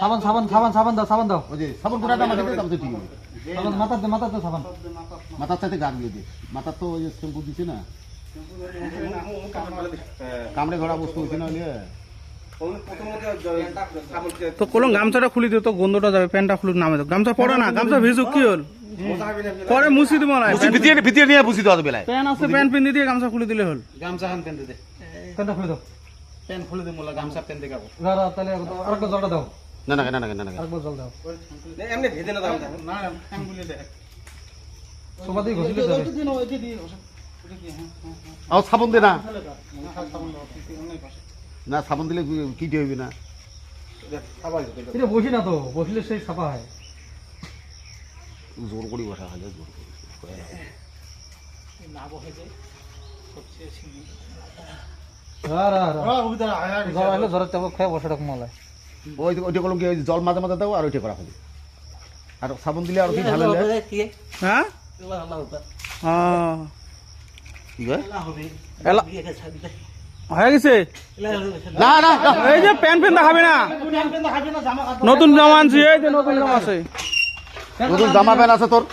সাবান সাবান সাবান সাবান দাও সাবান দাও ওই যে সাবন কোটাটা আমাকে দে তারপর ঠিক হবে সাবান মাথাতে সাবান মাথার সাথে গার দিয়ে দে মাথার তো ওই যে শ্যাম্পু দিছে না কামড়ে ঘোড়া বস্তু হচ্ছে না হলে তো কলম গামছাটা খুলি দিও তো গন্ধটা যাবে প্যান্টটা খুলে নামে দাও গামছা পড়ে না গামছা ভিজুক কি হল পরে মুছি দিব না ভিতরে নিয়ে বুঝি দেওয়া বেলায় প্যান্ট আছে প্যান্ট পিন্ধি দিয়ে গামছা খুলে দিলে হল গামছা খান প্যান্ট দে প্যান্টটা খুলে দাও প্যান্ট খুলে দে মোলা গামছা প্যান্ট দেখাবো দাঁড়া তাহলে আরেকটা জলটা দাও না না না না না আরেকবার জল দাও এমনি ভেজে না দাম না প্যান্ট খুলে দে সোফাতেই ঘষলে যাবে আর সাবন দে না না সাবন দিলে কি হইবে না এটা বসি না তো বসলে সেই ছাপা হয় জোর করি বসা হলে জোর করি জ্বর আসলে জ্বরের চাপক খেয়ে বসে রাখ মলায় ওইটা কলম কি জল মাঝে মাঝে দাও আর ওইটা করা হবে আর সাবন দিলে আর কি ভালো লাগে হ্যাঁ কি হয় হয়ে গেছে না না এই যে প্যান্ট প্যান্ট দেখাবে না নতুন জামা আনছি এই যে নতুন জামা আছে নতুন জামা প্যান্ট আছে তোর